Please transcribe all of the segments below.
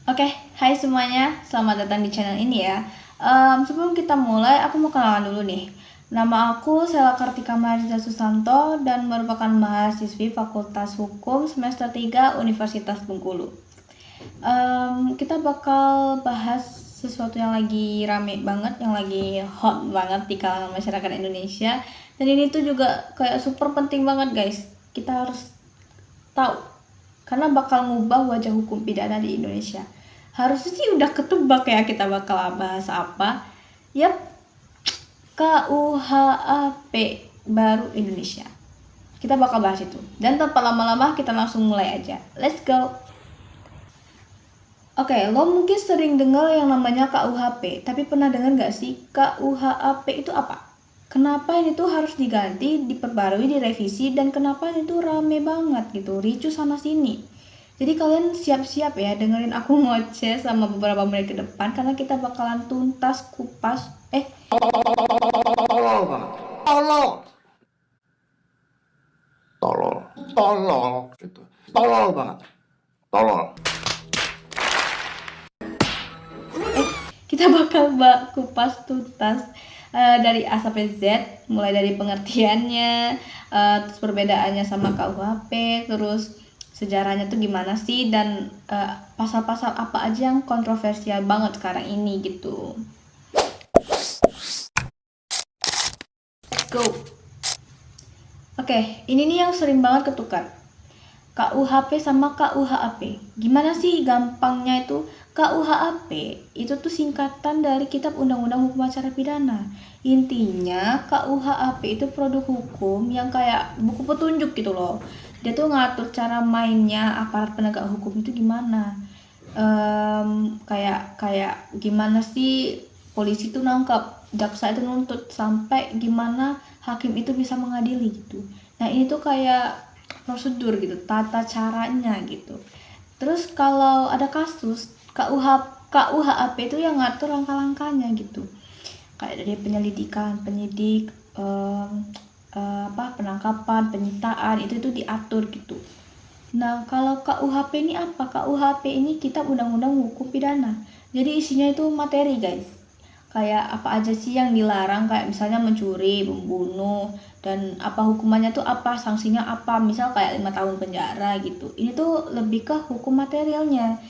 Oke, hai semuanya, selamat datang di channel ini ya. Sebelum kita mulai, aku mau kenalan dulu nih. Nama aku Sela Kartika Mariza Susanto dan merupakan mahasiswi Fakultas Hukum semester 3 Universitas Bengkulu. Kita bakal bahas sesuatu yang lagi rame banget, yang lagi hot banget di kalangan masyarakat Indonesia. Dan ini tuh juga kayak super penting banget guys. Kita harus tahu karena bakal ngubah wajah hukum pidana di Indonesia. Harusnya sih udah ketebak ya kita bakal bahas apa. Yap, KUHP baru Indonesia. Kita bakal bahas itu. Dan tanpa lama-lama kita langsung mulai aja. Let's go. Oke, lo mungkin sering dengar yang namanya KUHP, tapi pernah dengar gak sih KUHP itu apa? Kenapa ini tuh harus diganti, diperbarui, direvisi, dan kenapa ini tuh rame banget gitu, ricu sana sini. Jadi kalian siap-siap ya dengerin aku ngoceh sama beberapa menit ke depan karena kita bakalan tuntas kupas Tolol banget. Tolol. Tolol. Tolol gitu. Tolol banget. Tolol. kita bakal kupas tuntas dari A sampai Z, mulai dari pengertiannya, terus perbedaannya sama KUHP, terus sejarahnya tuh gimana sih, dan pasal-pasal apa aja yang kontroversial banget sekarang ini gitu. Let's go. Oke, ini nih yang sering banget ketukar. KUHP sama KUHAP. Gimana sih gampangnya itu? KUHAP itu tuh singkatan dari Kitab Undang-Undang Hukum Acara Pidana. Intinya KUHAP itu produk hukum yang kayak buku petunjuk gitu loh. Dia tuh ngatur cara mainnya aparat penegak hukum itu gimana. Kayak gimana sih polisi itu nangkap, jaksa itu nuntut, sampai gimana hakim itu bisa mengadili gitu. Nah ini tuh kayak prosedur gitu, tata caranya gitu. Terus kalau ada kasus KUHP itu yang ngatur langkah-langkahnya gitu. Kayak dari penyelidikan, penyidik, penangkapan, penyitaan itu tuh diatur gitu. Nah, kalau KUHP ini apa? KUHP ini Kitab Undang-Undang Hukum Pidana. Jadi isinya itu materi, guys. Kayak apa aja sih yang dilarang, kayak misalnya mencuri, membunuh, dan apa hukumannya tuh apa, sanksinya apa. Misal kayak 5 tahun penjara gitu. Ini tuh lebih ke hukum materialnya.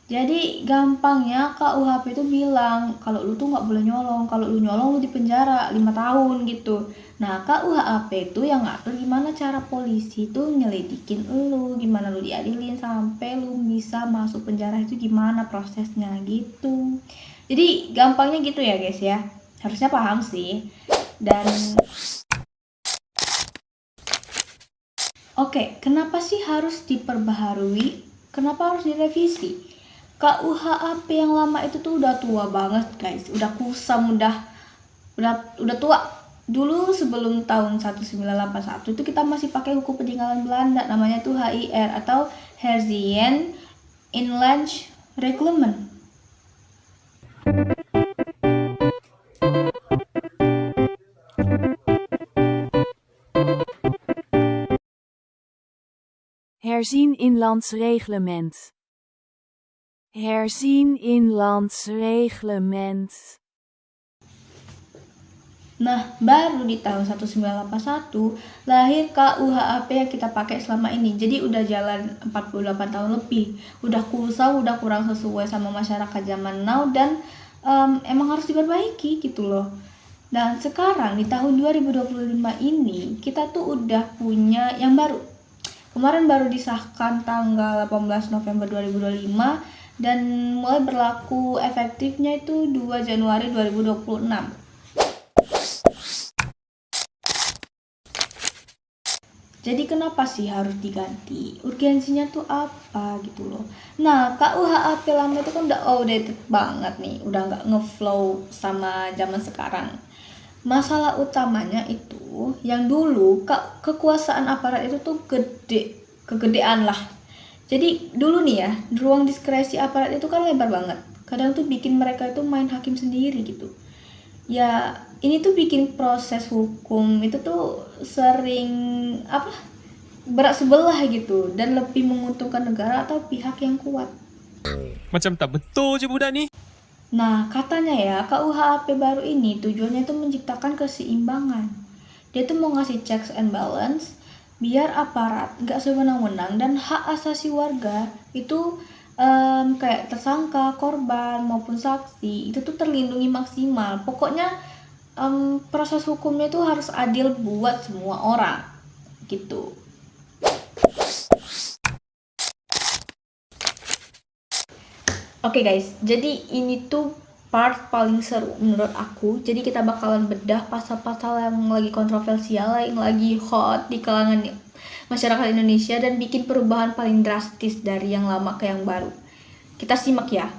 Jadi gampangnya KUHP itu bilang kalau lu tuh nggak boleh nyolong, kalau lu nyolong lu dipenjara 5 tahun gitu. Nah KUHP itu yang ngatur gimana cara polisi tuh nyelidikin lu, gimana lu diadilin sampai lu bisa masuk penjara itu gimana prosesnya gitu. Jadi gampangnya gitu ya guys ya, harusnya paham sih. Dan oke, kenapa sih harus diperbaharui? Kenapa harus direvisi? KUHP yang lama itu tuh udah tua banget guys, udah kusam, udah tua. Dulu sebelum tahun 1981 itu kita masih pakai hukum peninggalan Belanda, namanya tuh HIR atau Herzien Inland Reglement. Herzien inlands reglement. Herzien inlands reglement. Nah, baru di tahun 1981 lahir KUHP yang kita pakai selama ini. Jadi udah jalan 48 tahun lebih. Udah kusam, udah kurang sesuai sama masyarakat zaman now, dan emang harus diperbaiki gitu loh. Dan sekarang di tahun 2025 ini kita tuh udah punya yang baru. Kemarin baru disahkan tanggal 18 November 2025 dan mulai berlaku efektifnya itu 2 Januari 2026. Jadi kenapa sih harus diganti? Urgensinya tuh apa gitu loh. Nah, KUHP lama itu kan udah outdated banget nih, udah nggak ngeflow sama zaman sekarang. Masalah utamanya itu yang dulu kekuasaan aparat itu tuh kegedean lah. Jadi dulu nih ya, ruang diskresi aparat itu kan lebar banget. Kadang tuh bikin mereka itu main hakim sendiri gitu. Ya ini tuh bikin proses hukum itu tuh sering berat sebelah gitu, dan lebih menguntungkan negara atau pihak yang kuat. Macam tak betul je budak ni. Nah, katanya ya, KUHP baru ini tujuannya itu menciptakan keseimbangan. Dia tuh mau ngasih checks and balance biar aparat nggak sewenang-wenang dan hak asasi warga itu kayak tersangka, korban maupun saksi itu tuh terlindungi maksimal. Pokoknya proses hukumnya itu harus adil buat semua orang gitu. Oke guys, jadi ini tuh part paling seru menurut aku. Jadi kita bakalan bedah pasal-pasal yang lagi kontroversial, yang lagi hot di kalangan masyarakat Indonesia dan bikin perubahan paling drastis dari yang lama ke yang baru. Kita simak ya.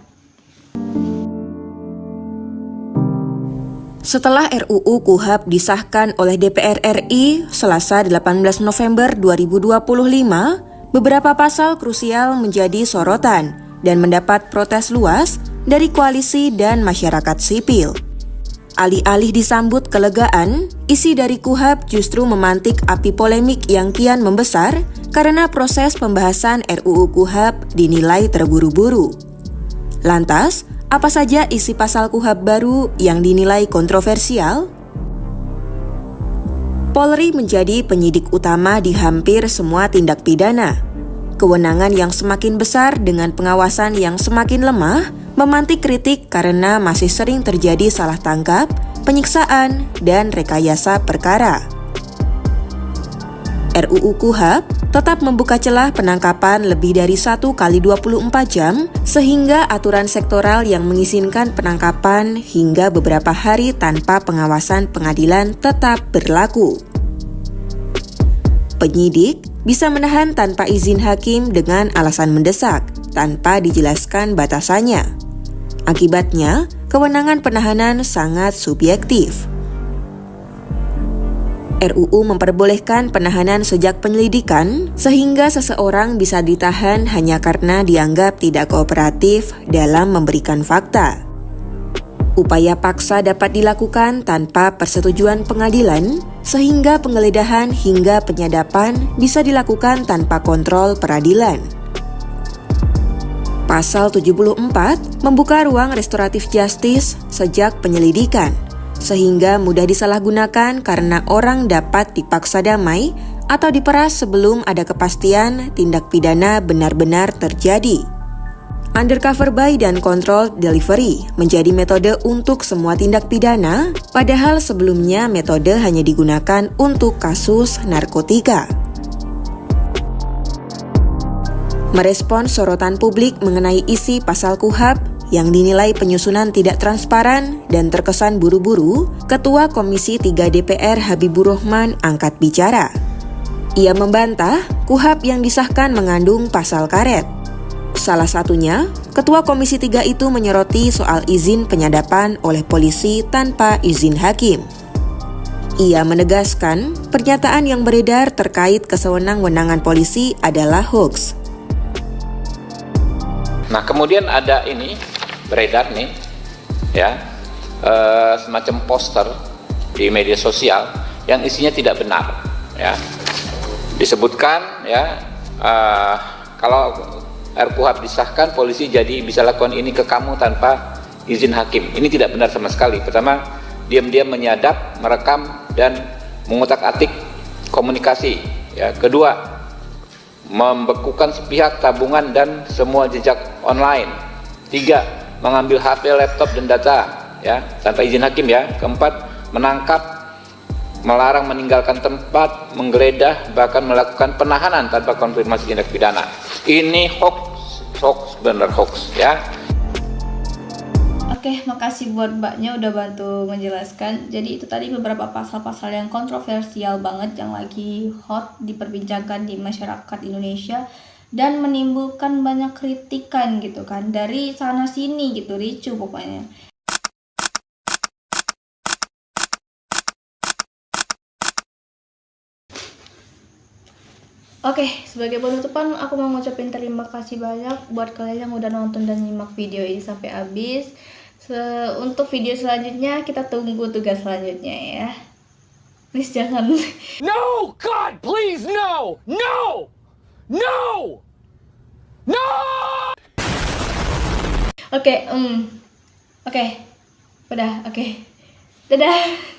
Setelah RUU KUHP disahkan oleh DPR RI Selasa 18 November 2025, beberapa pasal krusial menjadi sorotan dan mendapat protes luas dari koalisi dan masyarakat sipil. Alih-alih disambut kelegaan, isi dari KUHP justru memantik api polemik yang kian membesar karena proses pembahasan RUU KUHP dinilai terburu-buru. Lantas, apa saja isi pasal KUHP baru yang dinilai kontroversial? Polri menjadi penyidik utama di hampir semua tindak pidana. Kewenangan yang semakin besar dengan pengawasan yang semakin lemah memantik kritik karena masih sering terjadi salah tangkap, penyiksaan, dan rekayasa perkara. RUU KUHP tetap membuka celah penangkapan lebih dari 1 kali 24 jam sehingga aturan sektoral yang mengizinkan penangkapan hingga beberapa hari tanpa pengawasan pengadilan tetap berlaku. Penyidik bisa menahan tanpa izin hakim dengan alasan mendesak, tanpa dijelaskan batasannya. Akibatnya, kewenangan penahanan sangat subjektif. RUU memperbolehkan penahanan sejak penyelidikan, sehingga seseorang bisa ditahan hanya karena dianggap tidak kooperatif dalam memberikan fakta. Upaya paksa dapat dilakukan tanpa persetujuan pengadilan, sehingga penggeledahan hingga penyadapan bisa dilakukan tanpa kontrol peradilan. Pasal 74 membuka ruang restoratif justice sejak penyelidikan, sehingga mudah disalahgunakan karena orang dapat dipaksa damai atau diperas sebelum ada kepastian tindak pidana benar-benar terjadi. Undercover buy dan control delivery menjadi metode untuk semua tindak pidana, padahal sebelumnya metode hanya digunakan untuk kasus narkotika. Merespons sorotan publik mengenai isi pasal KUHP yang dinilai penyusunan tidak transparan dan terkesan buru-buru, Ketua Komisi 3 DPR Habibur Rahman angkat bicara. Ia membantah KUHP yang disahkan mengandung pasal karet. Salah satunya, Ketua Komisi 3 itu menyoroti soal izin penyadapan oleh polisi tanpa izin hakim. Ia menegaskan pernyataan yang beredar terkait kesewenang-wenangan polisi adalah hoax. Nah, kemudian ada ini beredar nih, ya, semacam poster di media sosial yang isinya tidak benar, ya. Disebutkan, ya, kalau RUU disahkan, polisi jadi bisa lakukan ini ke kamu tanpa izin hakim. Ini tidak benar sama sekali. Pertama, diam-diam menyadap, merekam dan mengutak-atik komunikasi. Ya, kedua, membekukan sepihak tabungan dan semua jejak online. 3, mengambil HP, laptop dan data, ya, tanpa izin hakim, ya. Keempat, menangkap, melarang meninggalkan tempat, menggeledah, bahkan melakukan penahanan tanpa konfirmasi tindak pidana. Ini hoax, bener hoax, ya. Oke, makasih buat mbaknya udah bantu menjelaskan. Jadi itu tadi beberapa pasal-pasal yang kontroversial banget yang lagi hot diperbincangkan di masyarakat Indonesia dan menimbulkan banyak kritikan gitu kan dari sana sini gitu, ricu pokoknya. Oke, sebagai penutupan aku mau ngucapin terima kasih banyak buat kalian yang udah nonton dan nyimak video ini sampai habis. Untuk video selanjutnya kita tunggu tugas selanjutnya ya. Please jangan. No! God, please, no! No! No! No! Oke, udah, oke. Dadah.